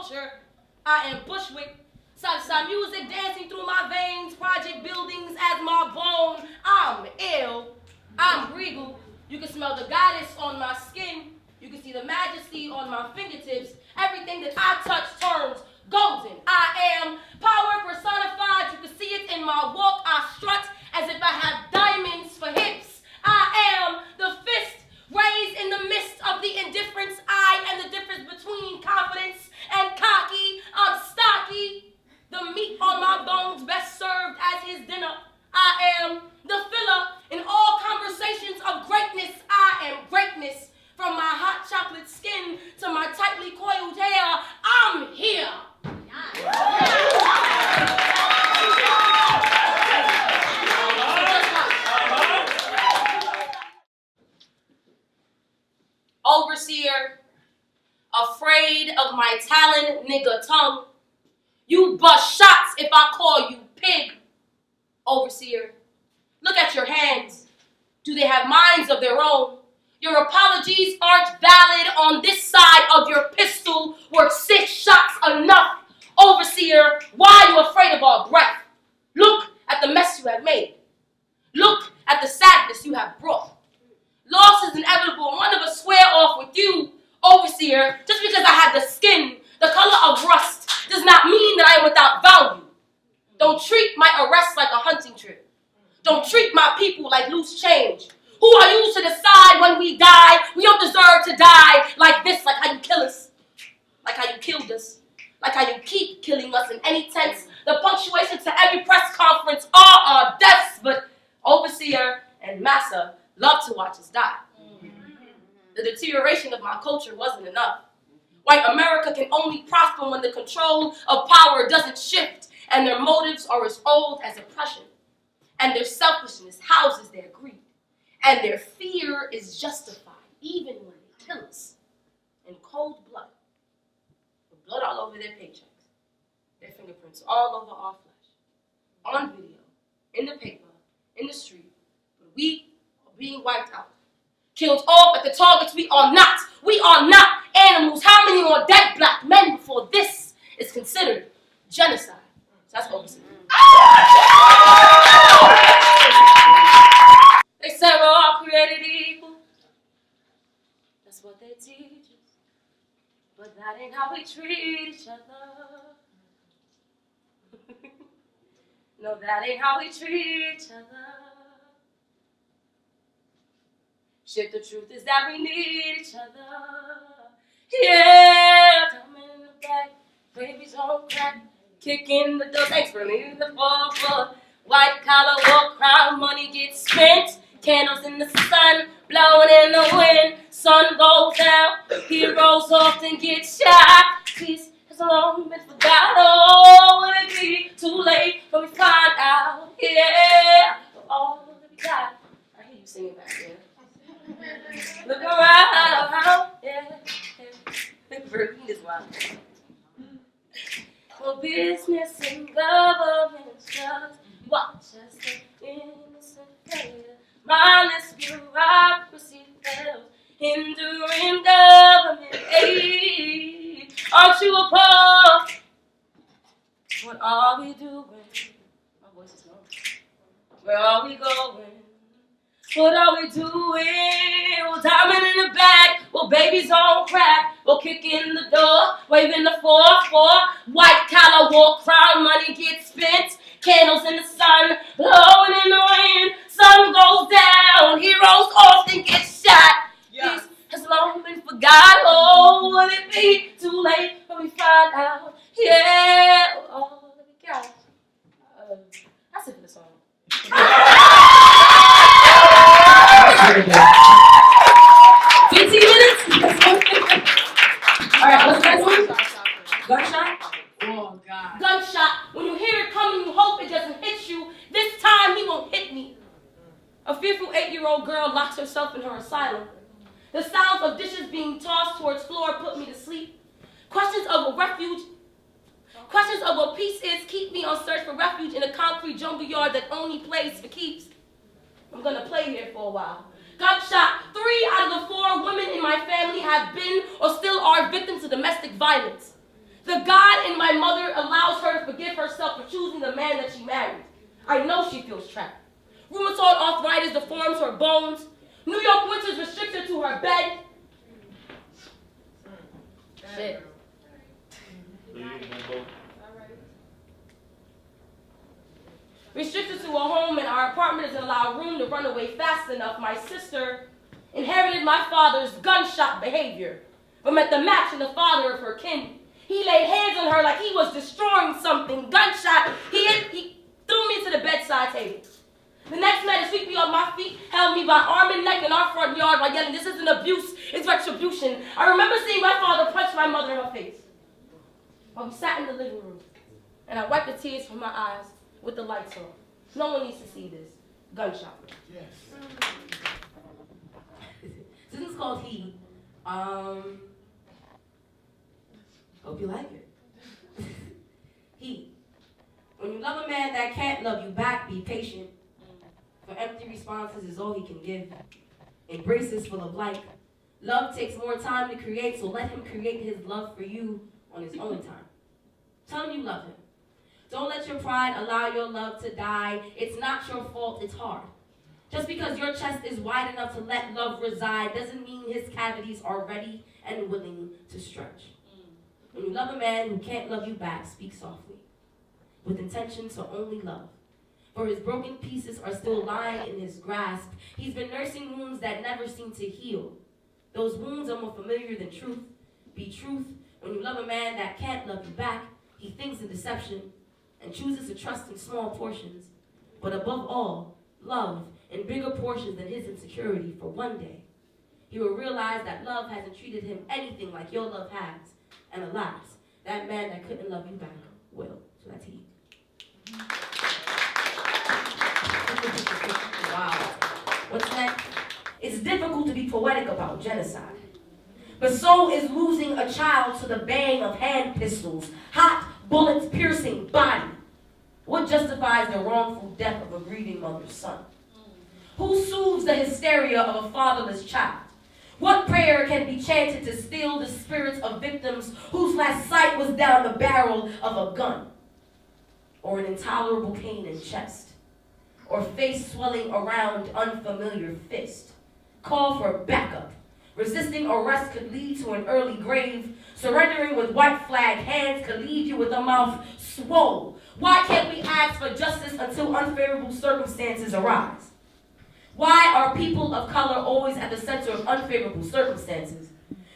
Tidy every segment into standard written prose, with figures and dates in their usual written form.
culture. I am Bushwick. Salsa music dancing through my veins, project buildings as my bone. I'm ill, I'm regal. You can smell the goddess on my skin. You can see the majesty on my fingertips. Everything that I touch turns golden. I am power personified. You can see it in my walk. I strut as if I have diamonds for hips. I am the fist raised in the midst of the indifference. I am the difference between confidence and cocky. I'm stocky. The meat on my bones best served as his dinner. I am the filler in all conversations of greatness. I am greatness. From my hot chocolate skin to my tightly coiled hair, I'm here. Overseer, afraid of my talon, nigga tongue. You bust shots if I call you pig. Overseer, look at your hands. Do they have minds of their own? Your apologies aren't valid on this side of your pistol. Were 6 shots enough? Overseer, why are you afraid of our breath? Look at the mess you have made. Look at the sadness you have brought. Loss is inevitable. One of us swear off with you, overseer. Just because I had the skin, the color of rust, does not mean that I am without value. Don't treat my arrest like a hunting trip. Don't treat my people like loose change. Who are you to decide when we die? We don't deserve to die like this, like how you kill us, like how you killed us, like how you keep killing us in any tense. The punctuation to every press conference are our deaths, but overseer and massa love to watch us die. The deterioration of my culture wasn't enough. White America can only prosper when the control of power doesn't shift and their motives are as old as oppression, and their selfishness houses their greed, and their fear is justified even when they kill us in cold blood, with blood all over their paychecks, their fingerprints all over our flesh, on video, in the paper, in the street. But we are being wiped out, killed off at the targets. We are not animals. How many more dead black men before this is considered genocide? So that's what we're saying. They say we're all created equal. That's what they teach us. But that ain't how we treat each other. No, that ain't how we treat each other. Shit, the truth is that we need each other. Yeah, coming in the back, babies on crack, kicking the door. Thanks for leaving the floor for white collar war crime. Money gets spent, candles in the sun, blowing in the wind. Sun goes down, heroes often get shot. Peace has long been forgot. Oh, will it be too late when we find out? Yeah, for all that we got. I hear you singing back there. Look around, yeah. Berlin is wild. Well, business and government just watch us the innocent failure. Mindless bureaucracy fails, hindering government aid. Aren't you appalled? What are we doing? My voice is low. Where are we going? What are we doing? Well, diamond in the back, well, babies on crack, well, kick in the door, waving the 4-4, white collar war crime, money gets spent, candles in the sun, blowing in the wind, sun goes down, heroes often get shot. Yeah. Peace has long been forgot. Oh, will it be too late when we find out? Yeah, oh, we got. That's it for the song. 15 minutes? Alright, what's the next one? Gunshot? Oh, God. Gunshot. When you hear it coming, you hope it doesn't hit you. This time, he won't hit me. A fearful 8-year-old girl locks herself in her asylum. The sounds of dishes being tossed towards floor put me to sleep. Questions of what peace is keep me on search for refuge in a concrete jungle yard that only plays for keeps. I'm gonna play here for a while. Gunshot. 3 out of the 4 women in my family have been or still are victims of domestic violence. The God in my mother allows her to forgive herself for choosing the man that she married. I know she feels trapped. Rheumatoid arthritis deforms her bones. New York winters restrict her to her bed. Shit. Restricted to a home and our apartment doesn't allow room to run away fast enough. My sister inherited my father's gunshot behavior, but met the match in the father of her kin. He laid hands on her like he was destroying something. Gunshot. He threw me to the bedside table. The next man to sweep me off my feet held me by arm and neck in our front yard by yelling, "This isn't abuse, it's retribution." I remember seeing my father punch my mother in her face while we sat in the living room, and I wiped the tears from my eyes with the lights on. No one needs to see this. Gunshot. Yes. This is called He. Hope you like it. He. When you love a man that can't love you back, be patient. For empty responses is all he can give. Embraces full of like. Love takes more time to create, so let him create his love for you on his own time. Tell him you love him. Don't let your pride allow your love to die. It's not your fault, it's hard. Just because your chest is wide enough to let love reside doesn't mean his cavities are ready and willing to stretch. When you love a man who can't love you back, speak softly, with intention to only love. For his broken pieces are still lying in his grasp. He's been nursing wounds that never seem to heal. Those wounds are more familiar than truth. Be truth. When you love a man that can't love you back, he thinks in deception and chooses to trust in small portions. But above all, love in bigger portions than his insecurity, for one day he will realize that love hasn't treated him anything like your love has. And alas, that man that couldn't love you back will. So that's he. Wow. What's next? It's difficult to be poetic about genocide. But so is losing a child to the bang of hand pistols, hot bullets piercing body. What justifies the wrongful death of a grieving mother's son? Who soothes the hysteria of a fatherless child? What prayer can be chanted to still the spirits of victims whose last sight was down the barrel of a gun? Or an intolerable pain in chest? Or face swelling around unfamiliar fist? Call for backup. Resisting arrest could lead to an early grave. Surrendering with white flag hands could leave you with a mouth swole. Why can't we ask for justice until unfavorable circumstances arise? Why are people of color always at the center of unfavorable circumstances?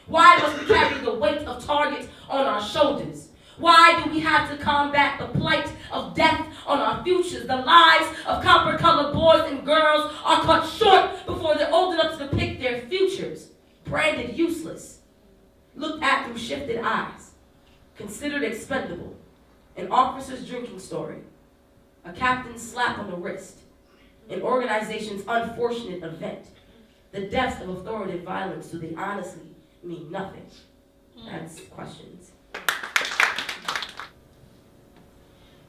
Why must we carry the weight of targets on our shoulders? Why do we have to combat the plight of death on our futures? The lives of copper-colored boys and girls are cut short before they're old enough to depict their futures. Branded useless, looked at through shifted eyes, considered expendable, an officer's drinking story, a captain's slap on the wrist, an organization's unfortunate event. The deaths of authoritative violence, do they honestly mean nothing? That's questions.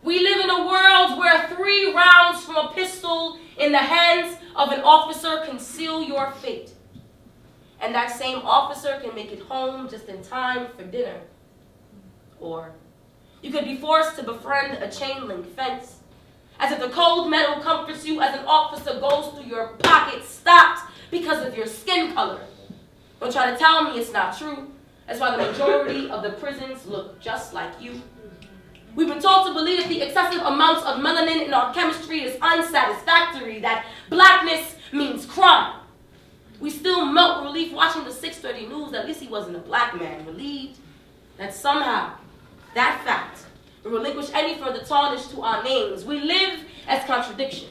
We live in a world where 3 rounds from a pistol in the hands of an officer can seal your fate. And that same officer can make it home just in time for dinner. Or you could be forced to befriend a chain link fence. As if the cold metal comforts you as an officer goes through your pocket, stopped because of your skin color. Don't try to tell me it's not true. That's why the majority of the prisons look just like you. We've been taught to believe that the excessive amounts of melanin in our chemistry is unsatisfactory, that blackness means crime. We still melt relief watching the 6:30 news. At least he wasn't a black man. Relieved that somehow that fact will relinquish any further tarnish to our names. We live as contradiction.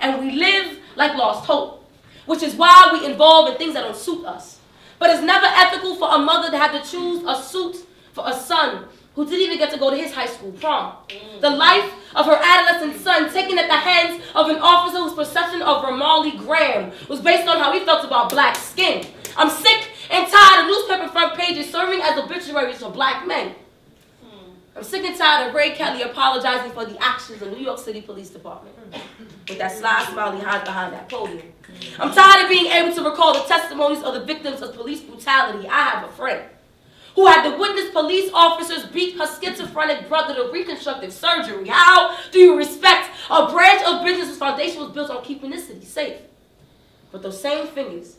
And we live like lost hope, which is why we involve in things that don't suit us. But it's never ethical for a mother to have to choose a suit for a son who didn't even get to go to his high school prom. The life of her adolescent son taken at the hands of an officer whose perception of Ramarley Graham was based on how he felt about black skin. I'm sick and tired of newspaper front pages serving as obituaries for black men. I'm sick and tired of Ray Kelly apologizing for the actions of the New York City Police Department with that sly smile he hides behind that podium. I'm tired of being able to recall the testimonies of the victims of police brutality. I have a friend who had to witness police officers beat her schizophrenic brother to reconstructive surgery. How do you respect a branch of business whose foundation was built on keeping this city safe? But those same fingers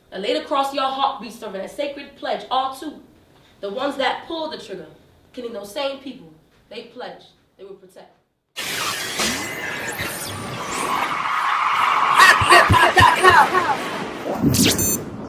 that laid across your heartbeat serving a sacred pledge are too the ones that pulled the trigger, killing those same people they pledged they would protect. Hip-hop.com.